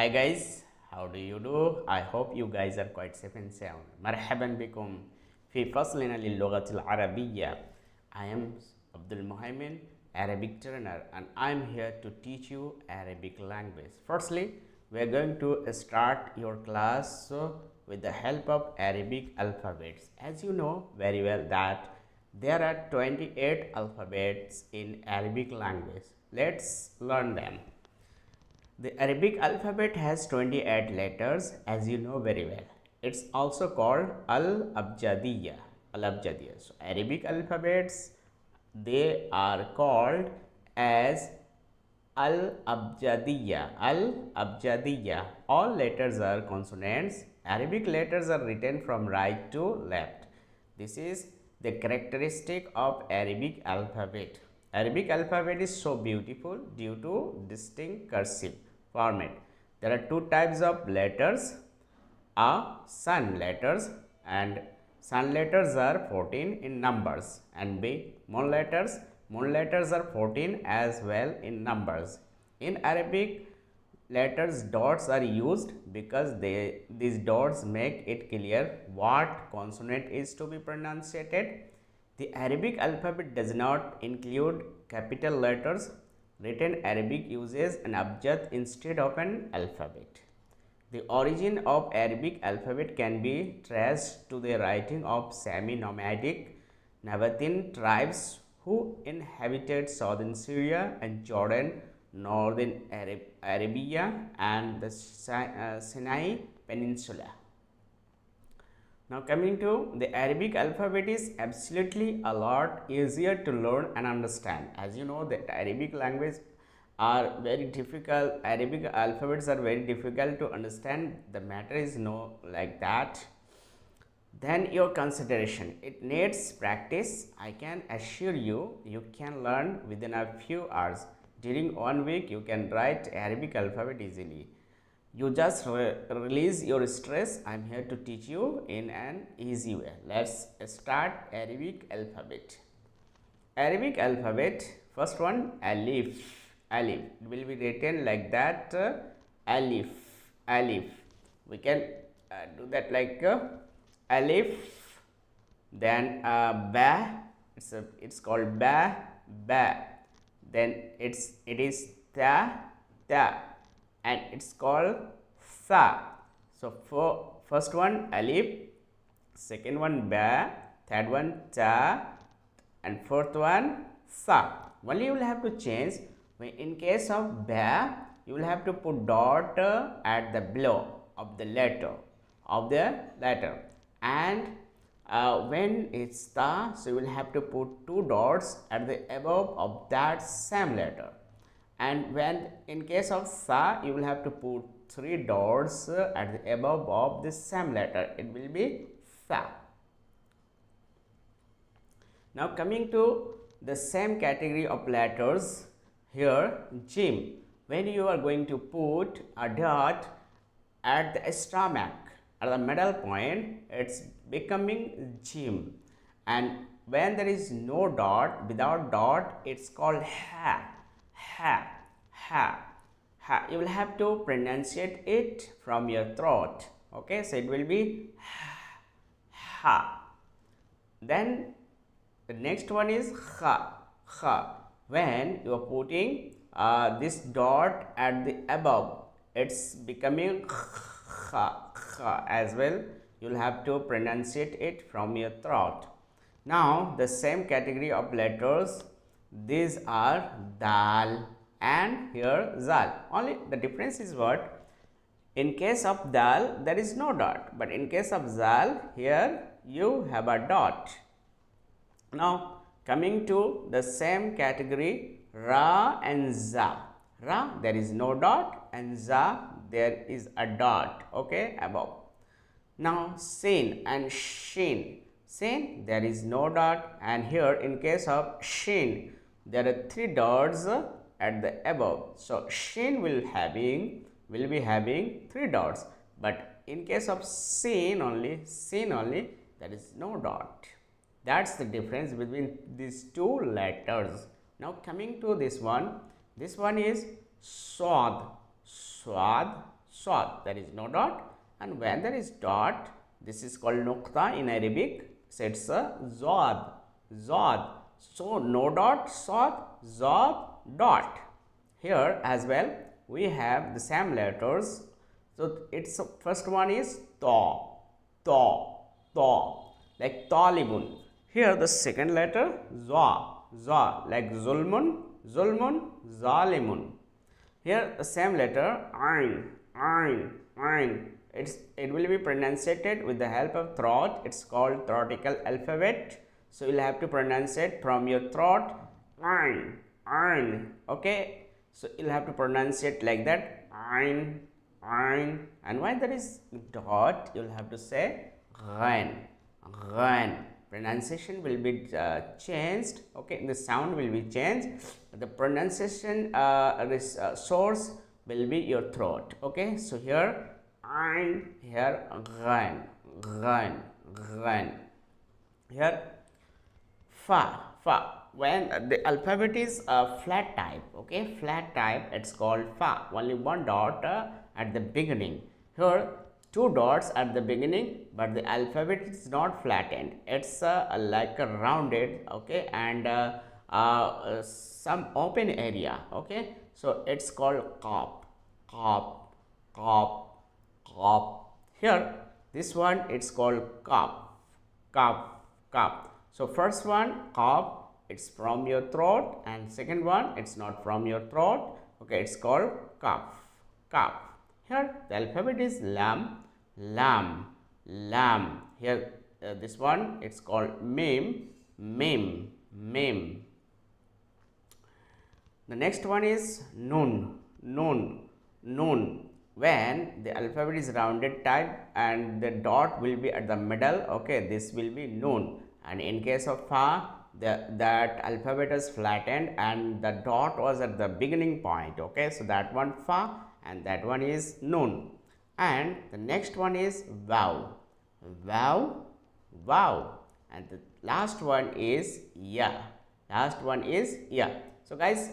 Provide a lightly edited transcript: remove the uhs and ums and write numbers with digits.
Hi guys, how do you do? I hope you guys are quite safe and sound. مرحبا بكم في فصلنا للغة العربية. I am Abdul Muhaimin, Arabic trainer, and I am here to teach you Arabic language. Firstly, we are going to start your class with the help of Arabic alphabets. As you know very well that there are 28 alphabets in Arabic language. Let's learn them. The Arabic alphabet has 28 letters, as you know very well. It's also called Al-Abjadiyya. Al-Abjadiyya. So, Arabic alphabets, they are called as Al-Abjadiyya. Al-Abjadiyya. All letters are consonants. Arabic letters are written from right to left. This is the characteristic of Arabic alphabet. Arabic alphabet is so beautiful due to distinct cursive format. There are two types of letters, A, sun letters, and sun letters are 14 in numbers, and B, moon letters. Moon letters are 14 as well in numbers. In Arabic, letters dots are used because these dots make it clear what consonant is to be pronunciated. The Arabic alphabet does not include capital letters. Written Arabic uses an abjad instead of an alphabet. The origin of Arabic alphabet can be traced to the writing of semi-nomadic Nabatean tribes who inhabited southern Syria and Jordan, northern Arabia, and the Sinai Peninsula. Now coming to the Arabic alphabet is absolutely a lot easier to learn and understand. As you know that Arabic language are very difficult, Arabic alphabets are very difficult to understand. The matter is no like that. Then your consideration, it needs practice. I can assure you, you can learn within a few hours. During 1 week you can write Arabic alphabet easily. You just release your stress. I am here to teach you in an easy way. Let's start Arabic alphabet. Arabic alphabet, first one, alif. Alif, it will be written like that, alif, alif. We can do that like alif, then ba, it's called ba, ba. Then it is ta, ta, and it's called sa. So for first one alif, second one ba, third one ta, and fourth one sa. Only you will have to change. In case of ba, you will have to put dot at the below of the letter and when it's ta, so you will have to put two dots at the above of that same letter. And when in case of sa, you will have to put three dots at the above of the same letter. It will be sa. Now coming to the same category of letters, here jim. When you are going to put a dot at the stomach, at the middle point, it's becoming jim. And when there is no dot, without dot, it's called ha. Ha, ha, ha. You will have to pronunciate it from your throat. Okay, so it will be ha, ha. Then the next one is kha, kha. When you are putting this dot at the above, it's becoming kha, kha as well. You will have to pronunciate it from your throat. Now the same category of letters, these are dal and here zal. Only the difference is what? In case of dal, there is no dot, but in case of zal, here you have a dot. Now coming to the same category, ra and za. Ra, there is no dot, and za, there is a dot, okay, above. Now sin and shin. Sin, there is no dot, and here in case of shin, there are three dots at the above. So shin will be having three dots, but in case of sin only, there is no dot. That's the difference between these two letters. Now coming to this one is swad, swad, Sad. There is no dot, and when there is dot, this is called nuqta in Arabic. So it's a zad, zad. So no dot, sad, zad, dot. Here as well we have the same letters. So its first one is ta, ta, ta, like talibun. Here the second letter za, za, like zulmun, zulmun, zalimun. Here the same letter ain, ain, ain. It will be pronunciated with the help of throat. It's called throatical alphabet. So you'll have to pronounce it from your throat. Ain, ain. Okay. So you'll have to pronounce it like that. Ain, ain. And when there is dot, you'll have to say ghain, ghain. Pronunciation will be changed. Okay, the sound will be changed. The pronunciation source will be your throat. Okay, so here ain, here ghain, ghain, ghain. Here fa, fa. When the alphabet is flat type, okay, flat type, it's called fa. Only one dot at the beginning. Here two dots at the beginning, but the alphabet is not flattened. It's like a rounded, okay, and some open area. Okay, so it's called qaf, qaf, qaf, qaf. Here this one it's called qaf, qaf, qaf. So first one qaf, it's from your throat, and second one it's not from your throat. Okay, it's called qaf, qaf. Here the alphabet is lam, lam, lam. Here this one it's called mim, mim, mim. The next one is nun, nun, nun. When the alphabet is rounded type and the dot will be at the middle, okay, this will be nun. And in case of fa, that alphabet is flattened and the dot was at the beginning point. Okay, so that one fa, and that one is nun. And the next one is wow, wow, wow. And the last one is ya, last one is ya. So guys,